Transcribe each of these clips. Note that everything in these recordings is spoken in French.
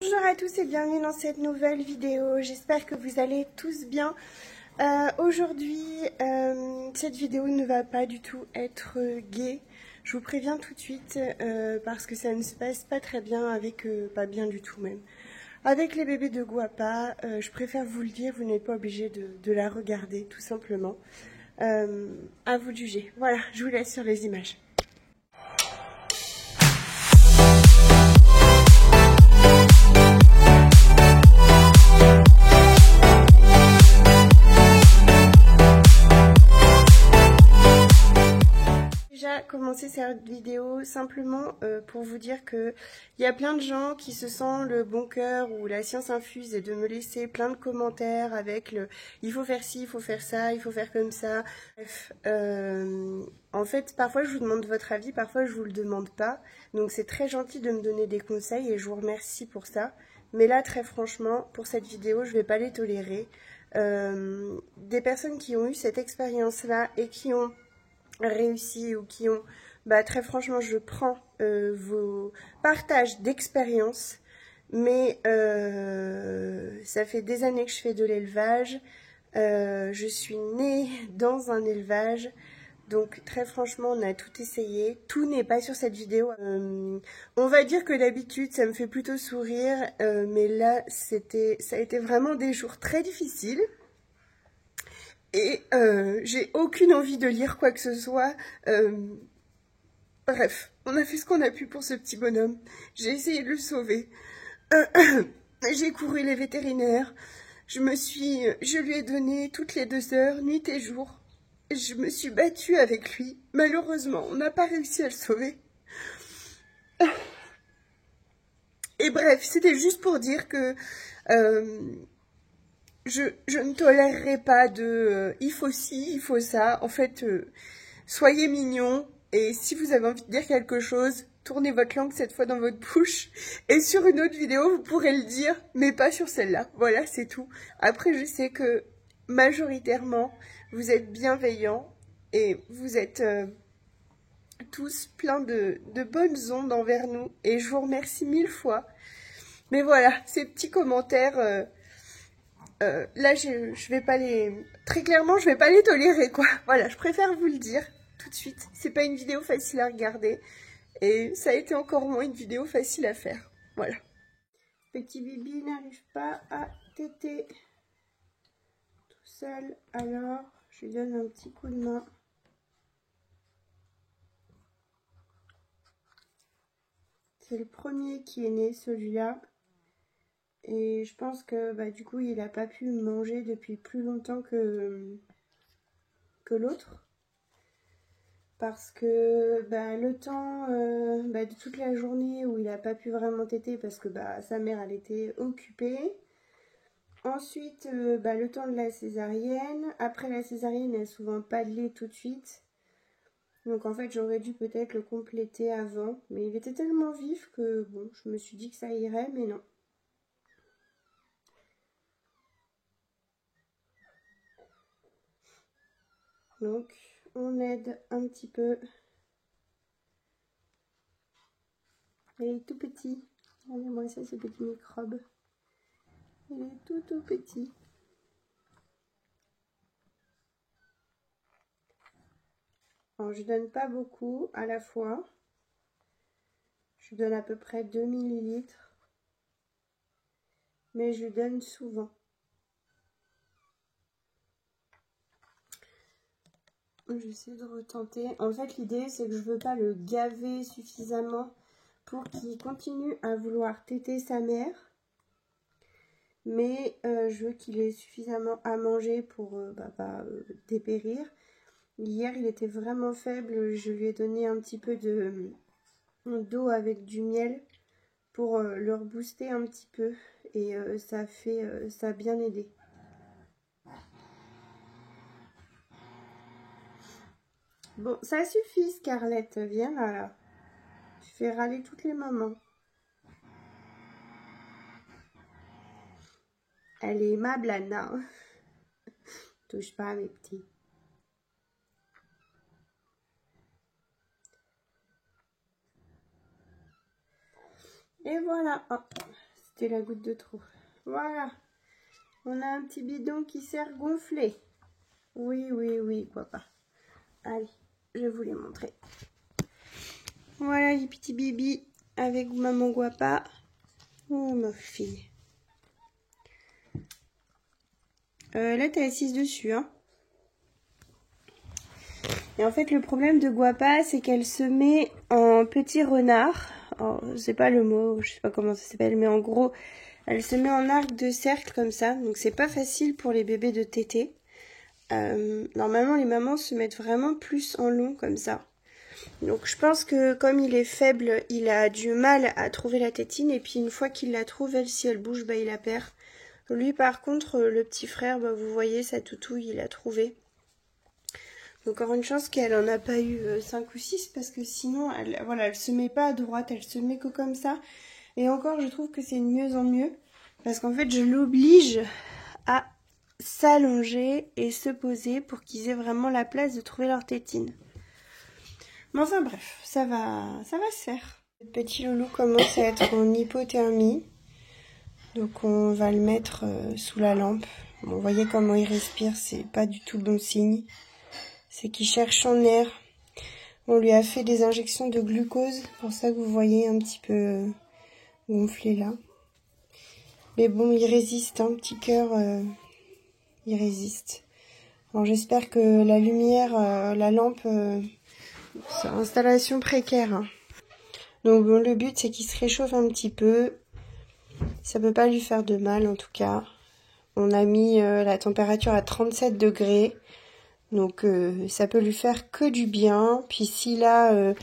Bonjour à tous et bienvenue dans cette nouvelle vidéo, j'espère que vous allez tous bien. Aujourd'hui, cette vidéo ne va pas du tout être gaie, je vous préviens tout de suite parce que ça ne se passe pas très bien avec, pas bien du tout même. Avec les bébés de Guapa, je préfère vous le dire, vous n'êtes pas obligé de la regarder tout simplement. À vous de juger. Voilà, je vous laisse sur les images. Commencer cette vidéo simplement pour vous dire que il y a plein de gens qui se sentent le bon cœur ou la science infuse et de me laisser plein de commentaires avec le il faut faire ci, il faut faire ça, il faut faire comme ça. Bref, en fait, parfois je vous demande votre avis, parfois je vous le demande pas. Donc c'est très gentil de me donner des conseils et je vous remercie pour ça. Mais là, très franchement, pour cette vidéo, je vais pas les tolérer. Des personnes qui ont eu cette expérience-là et qui ont réussi ou qui ont, très franchement, je prends vos partages d'expérience, mais ça fait des années que je fais de l'élevage, je suis née dans un élevage, donc très franchement on a tout essayé, tout n'est pas sur cette vidéo. On va dire que d'habitude ça me fait plutôt sourire, mais là ça a été vraiment des jours très difficiles. Et j'ai aucune envie de lire quoi que ce soit. Bref, on a fait ce qu'on a pu pour ce petit bonhomme. J'ai essayé de le sauver. J'ai couru les vétérinaires. Je lui ai donné toutes les 2 heures, nuit et jour. Je me suis battue avec lui. Malheureusement, on n'a pas réussi à le sauver. Et bref, c'était juste pour dire que je ne tolérerai pas de il faut ci, il faut ça. En fait, soyez mignons. Et si vous avez envie de dire quelque chose, tournez votre langue cette fois dans votre bouche. Et sur une autre vidéo, vous pourrez le dire, mais pas sur celle-là. Voilà, c'est tout. Après, je sais que majoritairement, vous êtes bienveillants et vous êtes tous pleins de bonnes ondes envers nous. Et je vous remercie 1000 fois. Mais voilà, ces petits commentaires... là, je vais pas les... Très clairement, je vais pas les tolérer, quoi. Voilà, je préfère vous le dire tout de suite. C'est pas une vidéo facile à regarder. Et ça a été encore moins une vidéo facile à faire. Voilà. Petit Bibi n'arrive pas à téter tout seul. Alors, je lui donne un petit coup de main. C'est le premier qui est né, celui-là. Et je pense que du coup, il n'a pas pu manger depuis plus longtemps que l'autre. Parce que le temps de toute la journée où il n'a pas pu vraiment téter parce que sa mère elle était occupée. Ensuite, le temps de la césarienne. Après la césarienne, il n'a souvent pas de lait tout de suite. Donc en fait, j'aurais dû peut-être le compléter avant. Mais il était tellement vif que bon, je me suis dit que ça irait, mais non. Donc, on aide un petit peu. Il est tout petit. Regardez-moi ça, ce petit microbe. Il est tout petit. Alors, je donne pas beaucoup à la fois. Je donne à peu près 2 ml. Mais je donne souvent. J'essaie de retenter. En fait, l'idée, c'est que je veux pas le gaver suffisamment pour qu'il continue à vouloir téter sa mère. Mais je veux qu'il ait suffisamment à manger pour pas dépérir. Hier, il était vraiment faible. Je lui ai donné un petit peu d'eau avec du miel pour le rebooster un petit peu. Et ça a bien aidé. Bon, ça suffit, Scarlett. Viens là. Tu fais râler toutes les mamans. Elle est aimable, Anna. Touche pas à mes petits. Et voilà. Oh, C'était la goutte de trop. Voilà. On a un petit bidon qui sert gonflé. Oui, oui, oui, quoi pas. Allez, je vais vous les montrer. Voilà les petits bibis avec maman Guapa. Oh ma fille. Là t'es assise dessus, hein. Et en fait le problème de Guapa c'est qu'elle se met en petit renard. Oh, c'est pas le mot, je sais pas comment ça s'appelle, mais en gros elle se met en arc de cercle comme ça. Donc c'est pas facile pour les bébés de téter. Normalement les mamans se mettent vraiment plus en long comme ça. Donc je pense que comme il est faible, il a du mal à trouver la tétine. Et puis une fois qu'il la trouve, elle, si elle bouge, bah, il la perd. Lui par contre, le petit frère, bah, vous voyez, sa toutouille, il a trouvé. Donc encore une chance qu'elle en a pas eu 5 ou 6 parce que sinon, elle se met pas à droite, elle se met que comme ça. Et encore, je trouve que c'est de mieux en mieux. Parce qu'en fait, je l'oblige à s'allonger et se poser pour qu'ils aient vraiment la place de trouver leur tétine. Mais enfin bref, ça va se faire. Le petit loulou commence à être en hypothermie. Donc on va le mettre sous la lampe. Bon, vous voyez comment il respire, c'est pas du tout bon signe. C'est qu'il cherche son air. On lui a fait des injections de glucose, pour ça que vous voyez un petit peu gonflé là. Mais bon, il résiste, hein, petit cœur, il résiste. Alors j'espère que la lumière, la lampe... c'est installation précaire. Hein. Donc bon, le but c'est qu'il se réchauffe un petit peu. Ça peut pas lui faire de mal en tout cas. On a mis la température à 37 degrés. Donc ça peut lui faire que du bien. Puis s'il a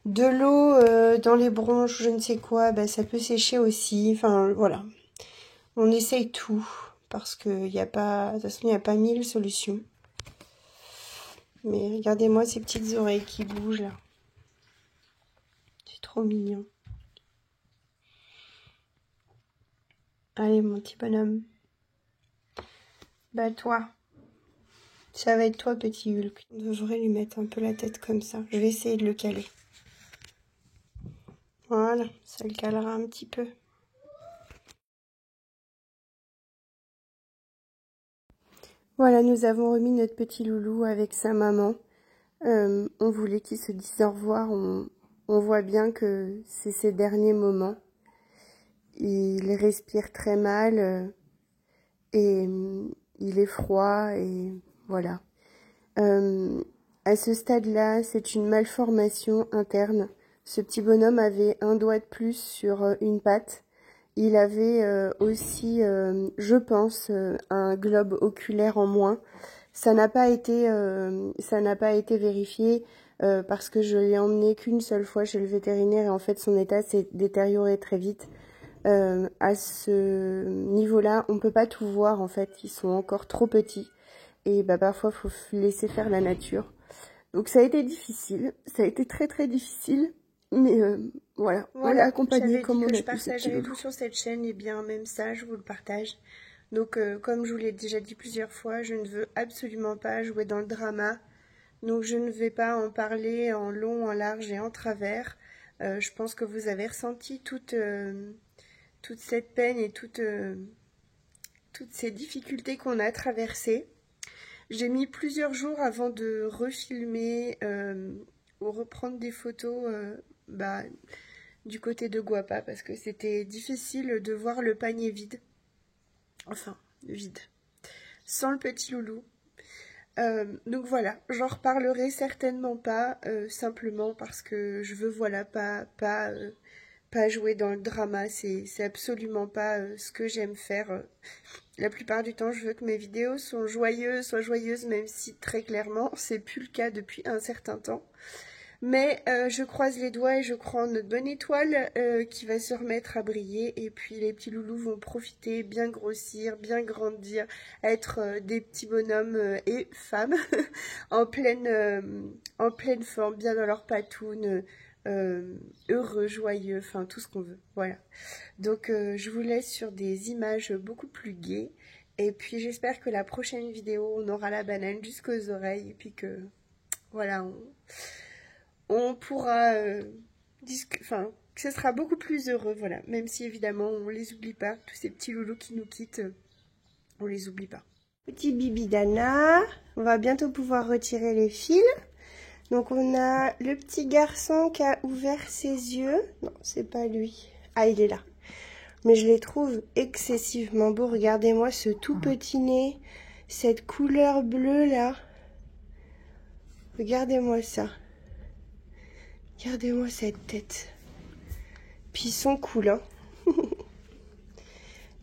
de l'eau dans les bronches, je ne sais quoi, bah, ça peut sécher aussi. Enfin voilà. On essaye tout. Parce que y a pas. De toute façon, il n'y a pas 1000 solutions. Mais regardez-moi ces petites oreilles qui bougent là. C'est trop mignon. Allez mon petit bonhomme. Bah toi. Ça va être toi petit Hulk. On devrait lui mettre un peu la tête comme ça. Je vais essayer de le caler. Voilà, ça le calera un petit peu. Voilà, nous avons remis notre petit loulou avec sa maman. On voulait qu'il se dise au revoir. On voit bien que c'est ses derniers moments. Il respire très mal et il est froid et voilà. À ce stade-là, c'est une malformation interne. Ce petit bonhomme avait un doigt de plus sur une patte. Il avait aussi, je pense, un globe oculaire en moins. Ça n'a pas été vérifié parce que je l'ai emmené qu'une seule fois chez le vétérinaire et en fait son état s'est détérioré très vite. À ce niveau-là, on peut pas tout voir en fait. Ils sont encore trop petits et bah parfois faut laisser faire la nature. Donc ça a été difficile, ça a été très très difficile. Mais voilà, on l'a accompagné comme on a pu. Je partagerai tout sur cette chaîne, et bien même ça, je vous le partage. Donc comme je vous l'ai déjà dit plusieurs fois, je ne veux absolument pas jouer dans le drama. Donc je ne vais pas en parler en long, en large et en travers. Je pense que vous avez ressenti toute cette peine et toutes ces difficultés qu'on a traversées. J'ai mis plusieurs jours avant de refilmer ou reprendre des photos du côté de Guapa parce que c'était difficile de voir le panier vide. Enfin, vide. Sans le petit loulou. Donc voilà, j'en reparlerai certainement pas, simplement parce que je veux, voilà, pas jouer dans le drama. C'est absolument pas ce que j'aime faire. La plupart du temps, je veux que mes vidéos soient joyeuses, même si très clairement, c'est plus le cas depuis un certain temps. Mais je croise les doigts et je crois en notre bonne étoile qui va se remettre à briller. Et puis les petits loulous vont profiter, bien grossir, bien grandir, être des petits bonhommes et femmes en pleine forme, bien dans leur patoune, heureux, joyeux, enfin tout ce qu'on veut. Voilà. Donc je vous laisse sur des images beaucoup plus gaies. Et puis j'espère que la prochaine vidéo, on aura la banane jusqu'aux oreilles. Et puis que, voilà, on pourra ce sera beaucoup plus heureux, voilà. Même si évidemment on les oublie pas, tous ces petits loulous qui nous quittent, on les oublie pas. Petit Bibi Dana, on va bientôt pouvoir retirer les fils. Donc on a le petit garçon qui a ouvert ses yeux. Non, c'est pas lui. Ah, il est là. Mais je les trouve excessivement beaux. Regardez-moi ce tout petit nez, cette couleur bleue là. Regardez-moi ça. Regardez-moi cette tête. Puis ils sont cool, hein.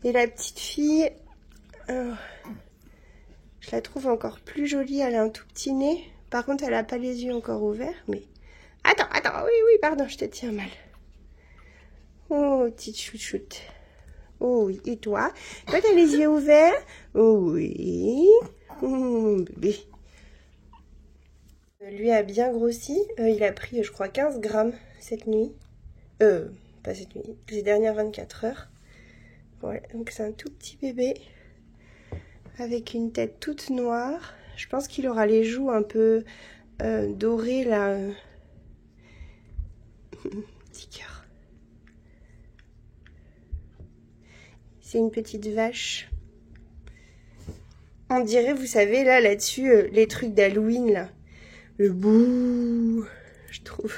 Et la petite fille, je la trouve encore plus jolie. Elle a un tout petit nez. Par contre, elle n'a pas les yeux encore ouverts, mais... Attends, oui, pardon, je te tiens mal. Oh, petite chouchoute. Oh oui, et toi? Toi, t'as les yeux ouverts? Oh oui. Bébé. Lui a bien grossi. Il a pris, je crois, 15 grammes cette nuit. Pas cette nuit, les dernières 24 heures. Voilà, donc c'est un tout petit bébé. Avec une tête toute noire. Je pense qu'il aura les joues un peu dorées, là. Petit cœur. C'est une petite vache. On dirait, vous savez, là-dessus, les trucs d'Halloween, là. Le bouh, je trouve.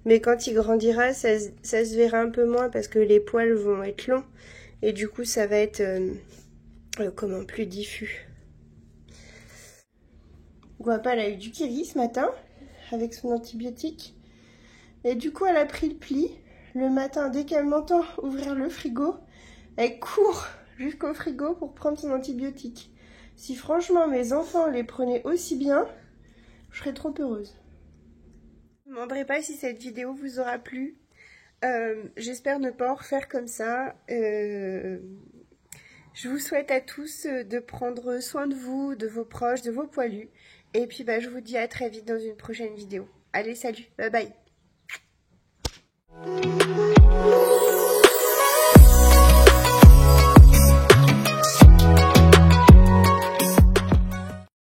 Mais quand il grandira, ça se verra un peu moins parce que les poils vont être longs. Et du coup, ça va être, comment, plus diffus. Guapa, elle a eu du kiri ce matin, avec son antibiotique. Et du coup, elle a pris le pli. Le matin, dès qu'elle m'entend ouvrir le frigo, elle court jusqu'au frigo pour prendre son antibiotique. Si franchement mes enfants les prenaient aussi bien, je serais trop heureuse. Je ne me demanderai pas si cette vidéo vous aura plu. J'espère ne pas en refaire comme ça. Je vous souhaite à tous de prendre soin de vous, de vos proches, de vos poilus. Et puis je vous dis à très vite dans une prochaine vidéo. Allez, salut, bye bye.